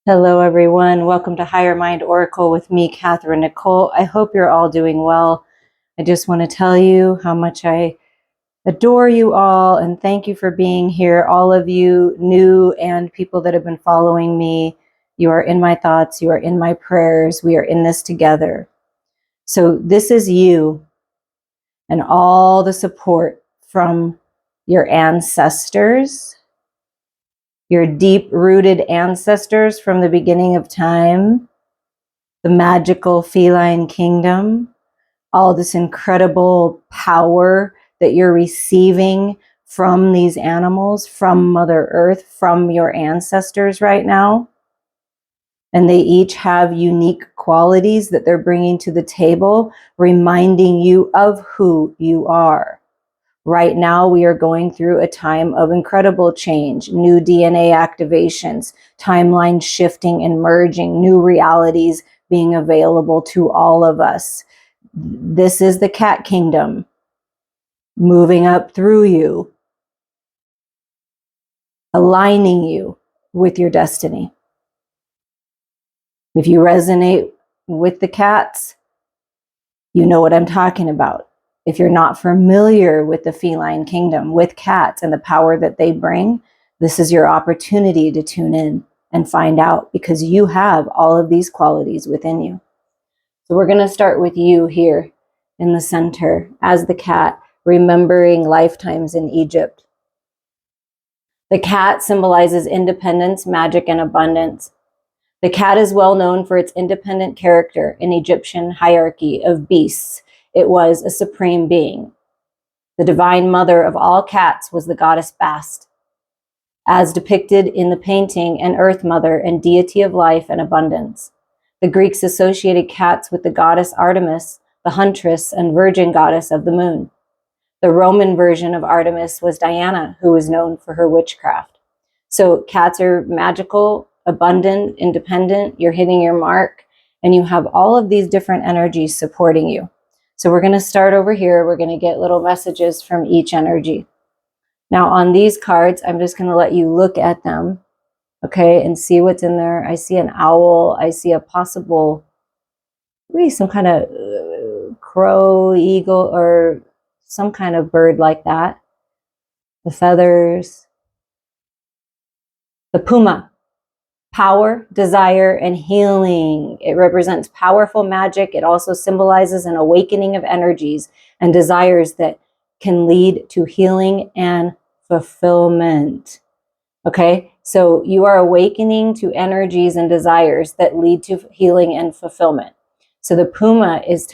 Hello, everyone. Welcome to Higher Mind Oracle with me, Katherine Nichole. I hope you're all doing well. I just want to tell you how much I adore you all and thank you for being here. All of you new and people that have been following me, you are in my thoughts, you are in my prayers. We are in this together. So this is you and all the support from your ancestors, your deep-rooted ancestors from the beginning of time, the magical feline kingdom, all this incredible power that you're receiving from these animals, from Mother Earth, from your ancestors right now. And they each have unique qualities that they're bringing to the table, reminding you of who you are. Right now, we are going through a time of incredible change, new DNA activations, timeline shifting and merging, new realities being available to all of us. This is the cat kingdom moving up through you, aligning you with your destiny. If you resonate with the cats, you know what I'm talking about. If you're not familiar with the feline kingdom, with cats and the power that they bring, this is your opportunity to tune in and find out, because you have all of these qualities within you. So we're going to start with you here in the center as the cat, remembering lifetimes in Egypt. The cat symbolizes independence, magic, and abundance. The cat is well known for its independent character in Egyptian hierarchy of beasts. It was a supreme being. The divine mother of all cats was the goddess Bast, as depicted in the painting, an earth mother and deity of life and abundance. The Greeks associated cats with the goddess Artemis, the huntress and virgin goddess of the moon. The Roman version of Artemis was Diana, who was known for her witchcraft. So cats are magical, abundant, independent. You're hitting your mark, and you have all of these different energies supporting you. So we're going to start over here. We're going to get little messages from each energy. Now on these cards, I'm just going to let you look at them, okay, and see what's in there. I see an owl. I see a possible, maybe some kind of crow, eagle, or some kind of bird like that. The feathers. The Puma. Power, desire, and healing. It represents powerful magic. It also symbolizes an awakening of energies and desires that can lead to healing and fulfillment. Okay, so you are awakening to energies and desires that lead to healing and fulfillment. So the Puma is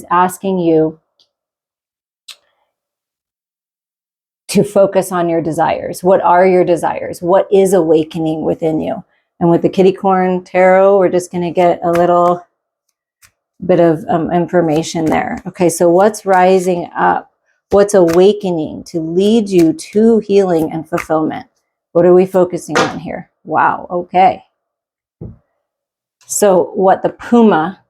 asking you to focus on your desires. What are your desires? What is awakening within you? And with the Kitty Corn Tarot, we're just going to get a little bit of information there. Okay, so what's rising up? What's awakening to lead you to healing and fulfillment? What are we focusing on here? Wow, okay. So what the Puma,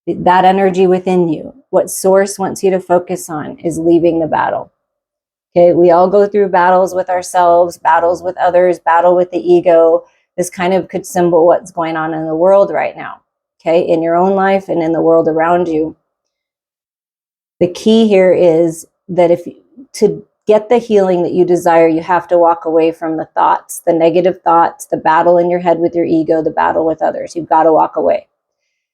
that energy within you, what source wants you to focus on is leaving the battle. Okay, we all go through battles with ourselves, battles with others, battle with the ego. This kind of could symbol what's going on in the world right now, okay, in your own life and in the world around you. The key here is that to get the healing that you desire, you have to walk away from the thoughts, the negative thoughts, the battle in your head with your ego, the battle with others. You've got to walk away.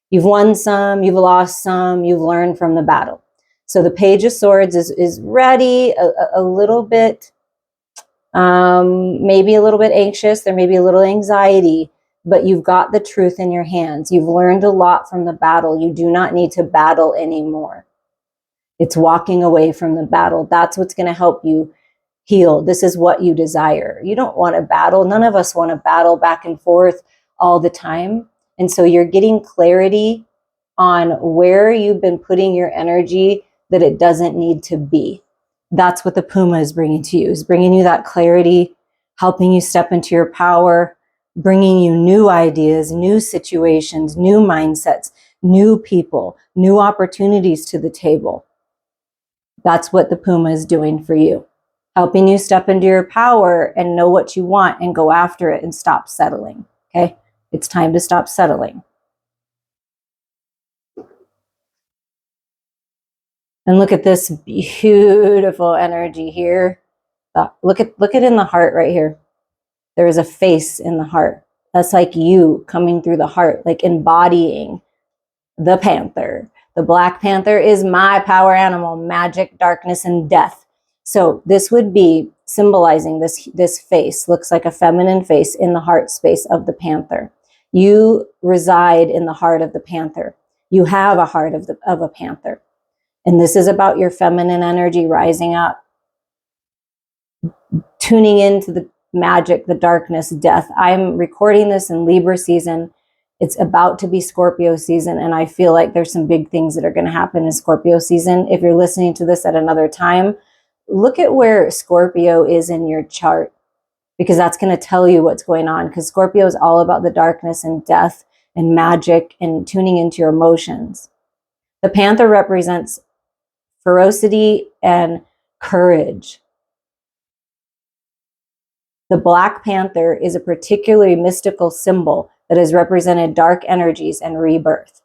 You've won some, you've lost some, you've learned from the battle. So the Page of Swords is ready, a little bit, maybe a little bit anxious. There may be a little anxiety, but you've got the truth in your hands. You've learned a lot from the battle. You do not need to battle anymore. It's walking away from the battle. That's what's going to help you heal. This is what you desire. You don't want to battle. None of us want to battle back and forth all the time. And so you're getting clarity on where you've been putting your energy that it doesn't need to be. That's what the Puma is bringing to you, is bringing you that clarity, helping you step into your power, bringing you new ideas, new situations, new mindsets, new people, new opportunities to the table. That's what the Puma is doing for you, helping you step into your power and know what you want and go after it and stop settling, okay? It's time to stop settling. And look at this beautiful energy here. Look at in the heart right here. There is a face in the heart. That's like you coming through the heart, like embodying the panther. The Black Panther is my power animal, magic, darkness, and death. So this would be symbolizing this face. Looks like a feminine face in the heart space of the panther. You reside in the heart of the panther. You have a heart of a panther. And this is about your feminine energy rising up, tuning into the magic, the darkness, death. I'm recording this in Libra season. It's about to be Scorpio season, and I feel like there's some big things that are going to happen in Scorpio season. If you're listening to this at another time, look at where Scorpio is in your chart, because that's going to tell you what's going on, because Scorpio is all about the darkness and death and magic and tuning into your emotions. The panther represents ferocity and courage. The Black Panther is a particularly mystical symbol that has represented dark energies and rebirth.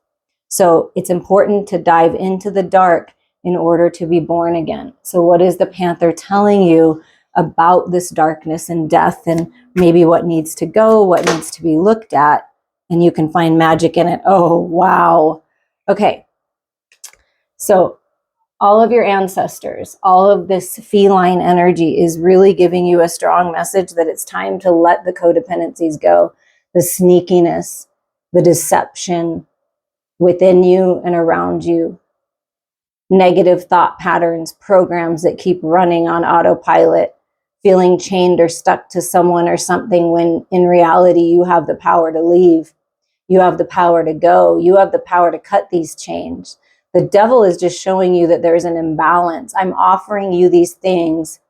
So it's important to dive into the dark in order to be born again. So what is the panther telling you about this darkness and death, and maybe what needs to go, what needs to be looked at, and you can find magic in it. Oh, wow. Okay. So all of your ancestors, all of this feline energy is really giving you a strong message that it's time to let the codependencies go, the sneakiness, the deception within you and around you, negative thought patterns, programs that keep running on autopilot, feeling chained or stuck to someone or something when in reality you have the power to leave. You have the power to go. You have the power to cut these chains. The devil is just showing you that there's an imbalance. I'm offering you these things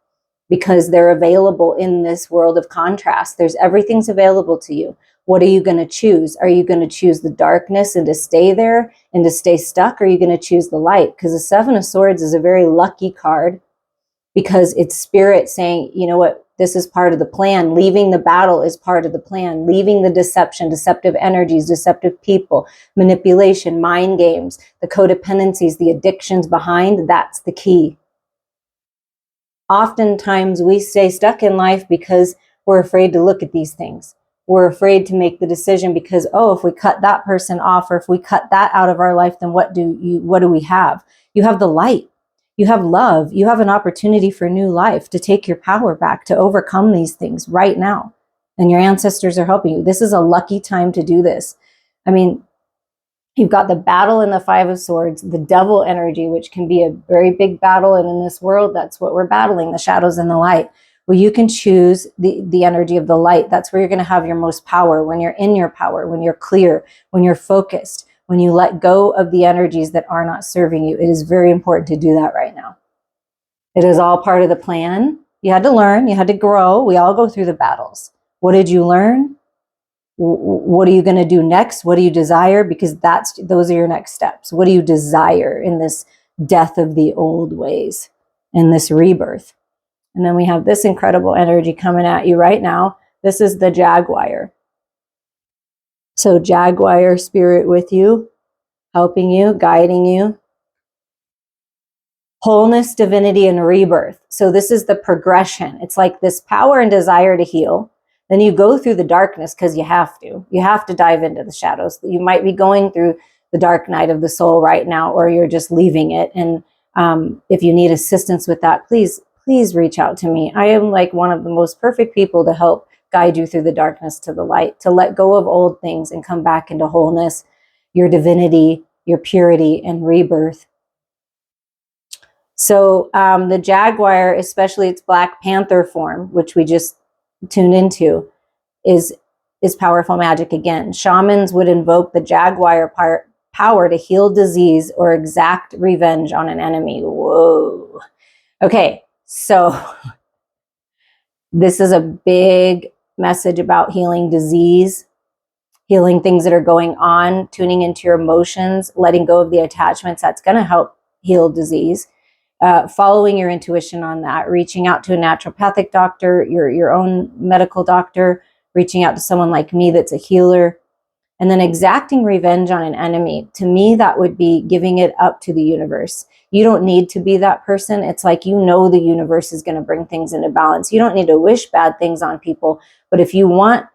because they're available in this world of contrast. Everything's available to you. What are you going to choose? Are you going to choose the darkness and to stay there and to stay stuck? Or are you going to choose the light? Because the Seven of Swords is a very lucky card, because it's spirit saying, you know what, this is part of the plan. Leaving the battle is part of the plan. Leaving the deception, deceptive energies, deceptive people, manipulation, mind games, the codependencies, the addictions behind, that's the key. Oftentimes we stay stuck in life because we're afraid to look at these things. We're afraid to make the decision because, oh, if we cut that person off, or if we cut that out of our life, then what do we have? You have the light. You have love. You have an opportunity for new life, to take your power back, to overcome these things right now. And your ancestors are helping you. This is a lucky time to do this. I mean, you've got the battle in the Five of Swords, the devil energy, which can be a very big battle. And in this world, that's what we're battling, the shadows and the light. Well, you can choose the energy of the light. That's where you're going to have your most power, when you're in your power, when you're clear, when you're focused, when you let go of the energies that are not serving you. It is very important to do that right now. It is all part of the plan. You had to learn, you had to grow. We all go through the battles. What did you learn? What are you going to do next? What do you desire? Because those are your next steps. What do you desire in this death of the old ways, in this rebirth? And then we have this incredible energy coming at you right now. This is the Jaguar. So Jaguar spirit with you, helping you, guiding you. Wholeness, divinity, and rebirth. So this is the progression. It's like this power and desire to heal. Then you go through the darkness because you have to. You have to dive into the shadows. You might be going through the dark night of the soul right now, or you're just leaving it. And if you need assistance with that, please reach out to me. I am like one of the most perfect people to help guide you through the darkness to the light, to let go of old things and come back into wholeness, your divinity, your purity, and rebirth. So the Jaguar, especially its Black Panther form, which we just tuned into, is powerful magic again. Shamans would invoke the Jaguar power to heal disease or exact revenge on an enemy. Whoa. Okay, so this is a big message about healing disease, healing things that are going on, tuning into your emotions, letting go of the attachments. That's going to help heal disease. Following your intuition on that, reaching out to a naturopathic doctor, your own medical doctor, reaching out to someone like me that's a healer, And then exacting revenge on an enemy, to me, that would be giving it up to the universe. You don't need to be that person. It's like, you know, the universe is going to bring things into balance. You don't need to wish bad things on people. But if you want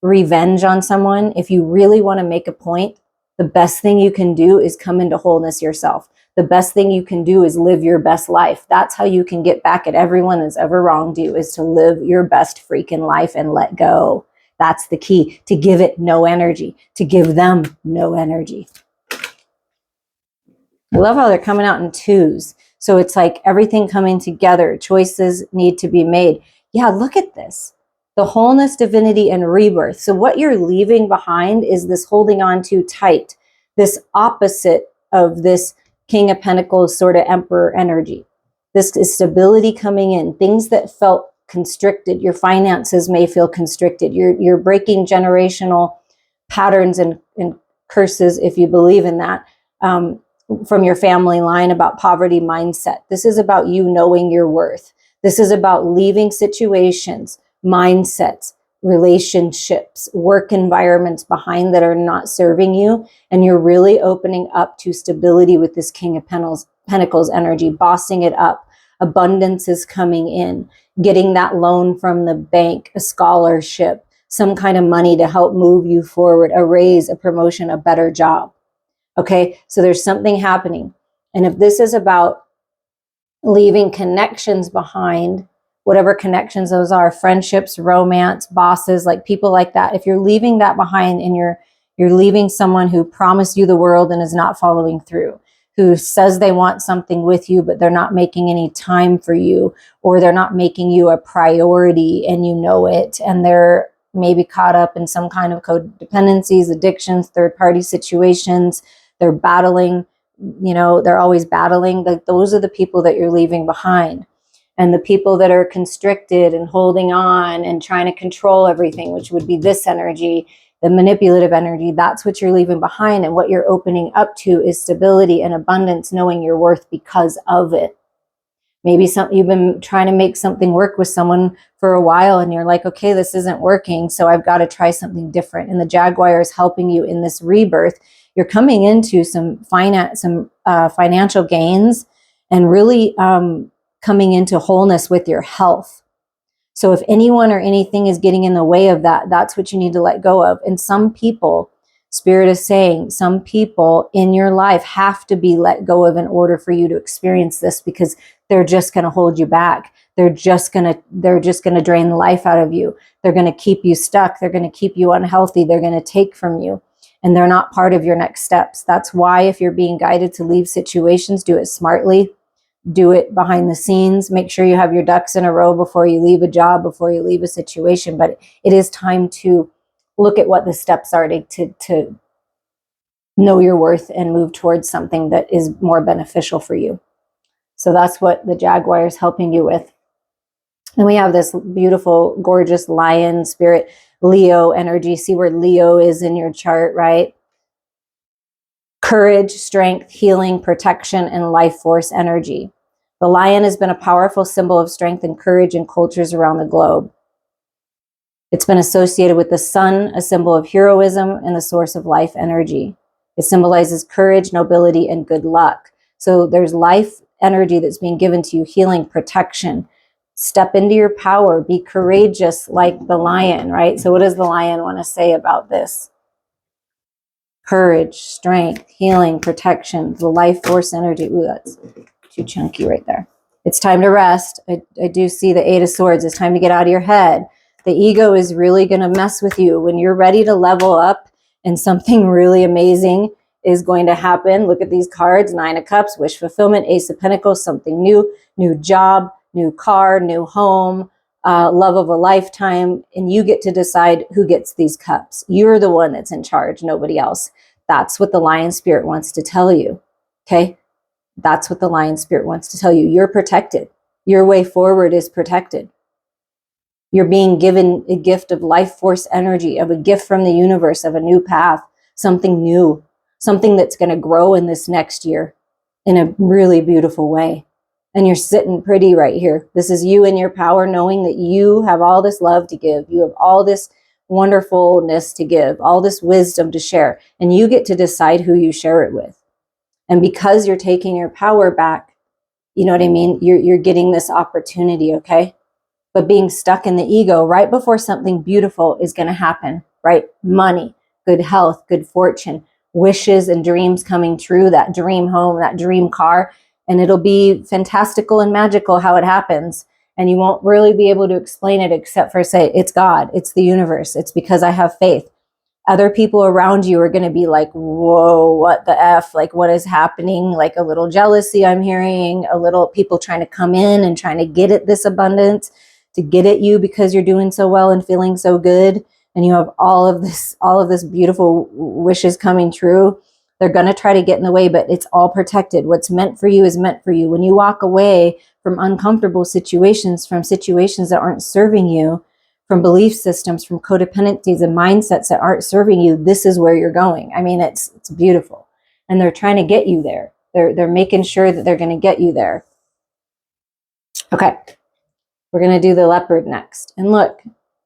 revenge on someone, if you really want to make a point, the best thing you can do is come into wholeness yourself. The best thing you can do is live your best life. That's how you can get back at everyone that's ever wronged you, is to live your best freaking life and let go. That's the key, to give it no energy, to give them no energy. I love how they're coming out in twos. So it's like everything coming together. Choices need to be made. Yeah, look at this. The wholeness, divinity, and rebirth. So what you're leaving behind is this holding on too tight, this opposite of this King of Pentacles sort of Emperor energy. This is stability coming in, things that felt constricted. Your finances may feel constricted. You're breaking generational patterns and curses, if you believe in that, from your family line, about poverty mindset. This is about you knowing your worth. This is about leaving situations, mindsets, relationships, work environments behind that are not serving you. And you're really opening up to stability with this King of Pentacles energy, bossing it up. Abundance is coming in, getting that loan from the bank, a scholarship, some kind of money to help move you forward, a raise, a promotion, a better job. Okay, so there's something happening. And if this is about leaving connections behind, whatever connections those are, friendships, romance, bosses, like people like that, if you're leaving that behind and you're leaving someone who promised you the world and is not following through, who says they want something with you, but they're not making any time for you, or they're not making you a priority and you know it, and they're maybe caught up in some kind of codependencies, addictions, third-party situations, they're battling, you know, they're always battling. Those are the people that you're leaving behind. And the people that are constricted and holding on and trying to control everything, which would be this energy, the manipulative energy, that's what you're leaving behind. And what you're opening up to is stability and abundance, knowing your worth because of it. Maybe you've been trying to make something work with someone for a while and you're like, okay, this isn't working, so I've got to try something different. And the Jaguar is helping you in this rebirth. You're coming into some financial gains and really coming into wholeness with your health. So if anyone or anything is getting in the way of that, that's what you need to let go of. And some people, Spirit is saying, some people in your life have to be let go of in order for you to experience this, because they're just going to hold you back. They're just going to drain the life out of you. They're going to keep you stuck. They're going to keep you unhealthy. They're going to take from you, and they're not part of your next steps. That's why if you're being guided to leave situations, do it smartly. Do it behind the scenes. Make sure you have your ducks in a row before you leave a job, before you leave a situation. But it is time to look at what the steps are to know your worth and move towards something that is more beneficial for you. So that's what the Jaguar is helping you with. And we have this beautiful, gorgeous lion spirit, Leo energy. See where Leo is in your chart, right? Courage, strength, healing, protection, and life force energy. The lion has been a powerful symbol of strength and courage in cultures around the globe. It's been associated with the sun, a symbol of heroism and the source of life energy. It symbolizes courage, nobility, and good luck. So there's life energy that's being given to you, healing, protection. Step into your power. Be courageous like the lion, right? So what does the lion want to say about this? Courage, strength, healing, protection, the life force energy. Ooh, that's too chunky right there. It's time to rest. I do see the Eight of Swords. It's time to get out of your head. The ego is really going to mess with you. When you're ready to level up and something really amazing is going to happen. Look at these cards. Nine of Cups, wish fulfillment, Ace of Pentacles, something new job, new car, new home, love of a lifetime. And you get to decide who gets these cups. You're the one that's in charge, nobody else. That's what the lion spirit wants to tell you. Okay? That's what the lion spirit wants to tell you. You're protected. Your way forward is protected. You're being given a gift of life force energy, of a gift from the universe, of a new path, something new, something that's going to grow in this next year in a really beautiful way. And you're sitting pretty right here. This is you in your power, knowing that you have all this love to give. You have all this wonderfulness to give, all this wisdom to share, and you get to decide who you share it with. And because you're taking your power back, you know what I mean? You're getting this opportunity, okay? But being stuck in the ego right before something beautiful is going to happen, right? Money, good health, good fortune, wishes and dreams coming true, that dream home, that dream car, and it'll be fantastical and magical how it happens. And you won't really be able to explain it except for say, it's God, it's the universe, it's because I have faith. Other people around you are going to be like, whoa, what the F? Like, what is happening? Like a little jealousy I'm hearing, a little people trying to come in and trying to get at this abundance, to get at you because you're doing so well and feeling so good. And you have all of this beautiful wishes coming true. They're going to try to get in the way, but it's all protected. What's meant for you is meant for you. When you walk away from uncomfortable situations, from situations that aren't serving you, from belief systems, from codependencies and mindsets that aren't serving you, this is where you're going. I mean, it's beautiful. And they're trying to get you there. They're making sure that they're going to get you there. Okay. We're going to do the leopard next. And look,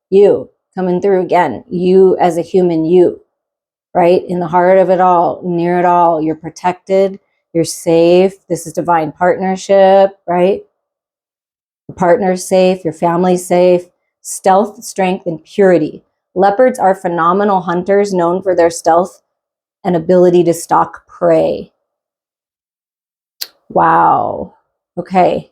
you coming through again, you as a human, you, right? In the heart of it all, near it all, you're protected, you're safe. This is divine partnership, right? Your partner's safe, your family's safe. Stealth, strength, and purity. Leopards are phenomenal hunters known for their stealth and ability to stalk prey. Wow. Okay.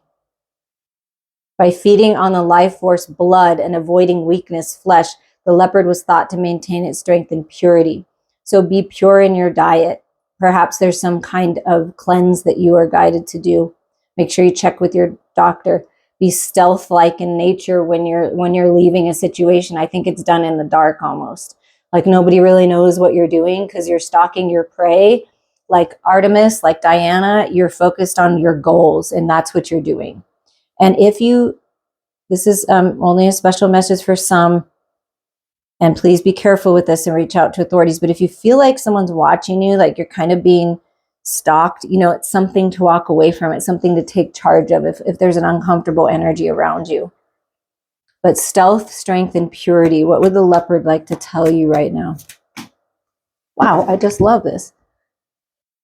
By feeding on the life force blood and avoiding weakness flesh, the leopard was thought to maintain its strength and purity. So be pure in your diet. Perhaps there's some kind of cleanse that you are guided to do. Make sure you check with your doctor. Be stealth-like in nature when you're leaving a situation. I think it's done in the dark almost. Like nobody really knows what you're doing because you're stalking your prey. Like Artemis, like Diana, you're focused on your goals and that's what you're doing. And if you, this is only a special message for some, and please be careful with this and reach out to authorities. But if you feel like someone's watching you, like you're kind of being stalked, you know, it's something to walk away from. It's something to take charge of if there's an uncomfortable energy around you. But stealth, strength, and purity, what would the leopard like to tell you right now? Wow, I just love this.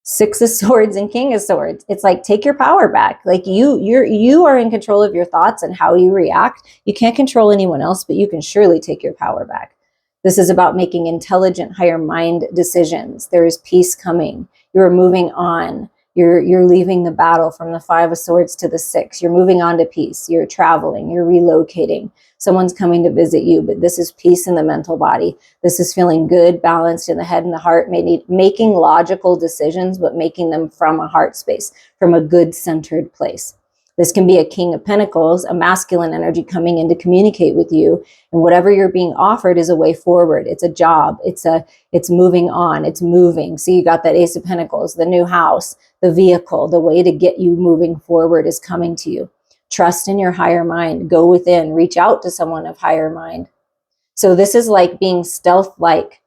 Six of Swords and King of Swords. It's like, take your power back. Like you are in control of your thoughts and how you react. You can't control anyone else, but you can surely take your power back. This is about making intelligent, higher mind decisions. There is peace coming. You're moving on. You're leaving the battle from the Five of Swords to the Six. You're moving on to peace. You're traveling. You're relocating. Someone's coming to visit you, but this is peace in the mental body. This is feeling good, balanced in the head and the heart, making logical decisions, but making them from a heart space, from a good centered place. This can be a King of Pentacles, a masculine energy coming in to communicate with you. And whatever you're being offered is a way forward. It's a job. It's moving on. It's moving. So you got that Ace of Pentacles, the new house, the vehicle, the way to get you moving forward is coming to you. Trust in your higher mind. Go within. Reach out to someone of higher mind. So this is like being stealth-like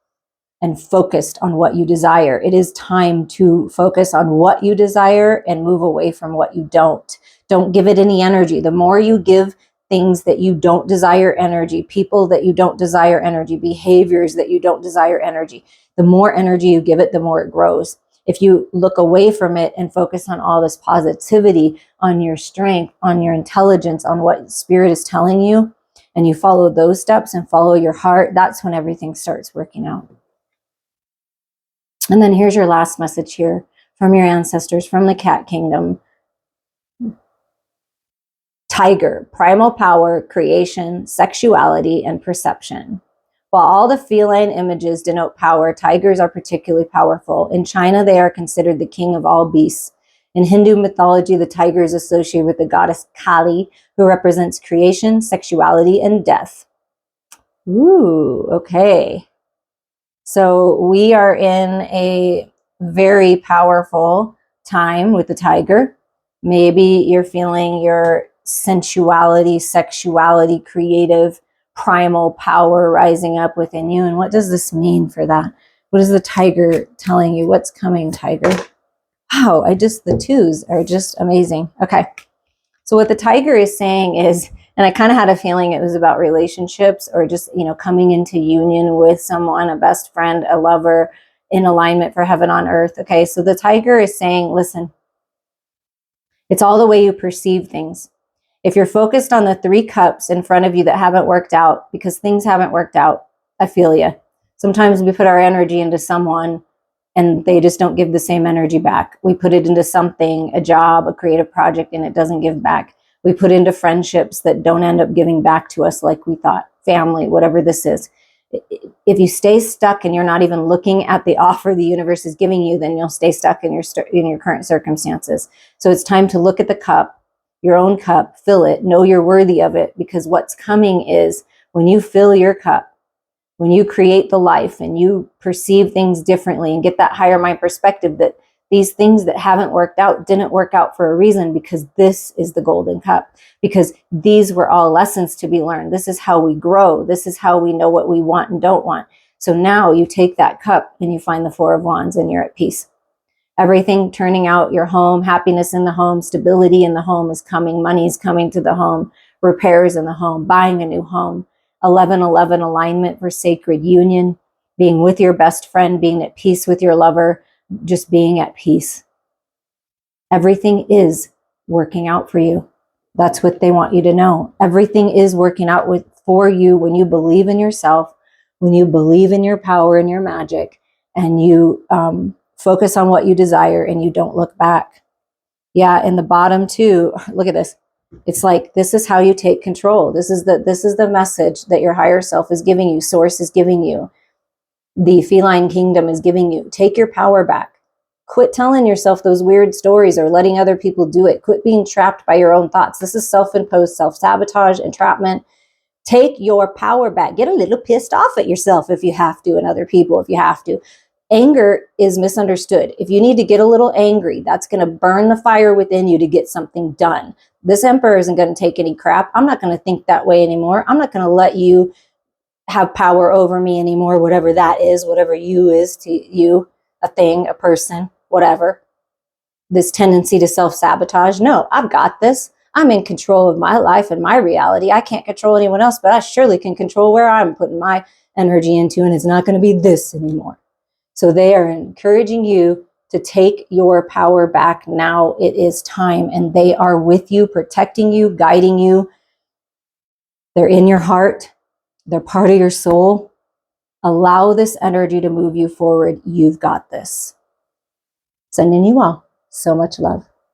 and focused on what you desire. It is time to focus on what you desire and move away from what you don't. Don't give it any energy. The more you give things that you don't desire energy, people that you don't desire energy, behaviors that you don't desire energy, the more energy you give it, the more it grows. If you look away from it and focus on all this positivity, on your strength, on your intelligence, on what spirit is telling you, and you follow those steps and follow your heart, that's when everything starts working out. And then here's your last message here from your ancestors, from the cat kingdom. Tiger, primal power, creation, sexuality, and perception. While all the feline images denote power, tigers are particularly powerful. In China, they are considered the king of all beasts. In Hindu mythology, the tiger is associated with the goddess Kali, who represents creation, sexuality, and death. Ooh, okay. So we are in a very powerful time with the tiger. Maybe you're feeling your sensuality, sexuality, creative, primal power rising up within you. And what does this mean for that? What is the tiger telling you? What's coming, tiger? Wow, the twos are just amazing. Okay. So what the tiger is saying is, And I kind of had a feeling it was about relationships, or just, you know, coming into union with someone, a best friend, a lover, in alignment for heaven on earth. Okay, so the tiger is saying, listen, it's all the way you perceive things. If you're focused on the 3 cups in front of you that haven't worked out, because things haven't worked out, I feel you. Sometimes we put our energy into someone and they just don't give the same energy back. We put it into something, a job, a creative project, and it doesn't give back. We put into friendships that don't end up giving back to us like we thought, family, whatever this is. If you stay stuck and you're not even looking at the offer the universe is giving you, then you'll stay stuck in your current circumstances. So it's time to look at the cup, your own cup, fill it, know you're worthy of it, because what's coming is when you fill your cup, when you create the life and you perceive things differently and get that higher mind perspective that these things that haven't worked out didn't work out for a reason, because this is the golden cup, because these were all lessons to be learned. This is how we grow. This is how we know what we want and don't want. So now you take that cup and you find the 4 of Wands and you're at peace. Everything turning out, your home, happiness in the home, stability in the home is coming, money is coming to the home, repairs in the home, buying a new home. 11-11 alignment for sacred union, being with your best friend, being at peace with your lover, just being at peace. Everything is working out for you. That's what they want you to know. Everything is working out for you when you believe in yourself, when you believe in your power and your magic, and you focus on what you desire and you don't look back. Yeah, in the bottom too, look at this. It's like, this is how you take control. This is the message that your higher self is giving you, source is giving you, the feline kingdom is giving you. Take your power back. Quit telling yourself those weird stories or letting other people do it. Quit being trapped by your own thoughts. This is self-imposed self-sabotage, entrapment. Take your power back. Get a little pissed off at yourself if you have to, and other people if you have to. Anger is misunderstood. If you need to get a little angry, that's going to burn the fire within you to get something done. This emperor isn't going to take any crap. I'm not going to think that way anymore. I'm not going to let you have power over me anymore, whatever that is, whatever you is to you, a thing, a person, whatever. This tendency to self-sabotage. No, I've got this. I'm in control of my life and my reality. I can't control anyone else, but I surely can control where I'm putting my energy into, and it's not going to be this anymore. So they are encouraging you to take your power back. Now it is time, and they are with you, protecting you, guiding you. They're in your heart. They're part of your soul. Allow this energy to move you forward. You've got this. Sending you all so much love.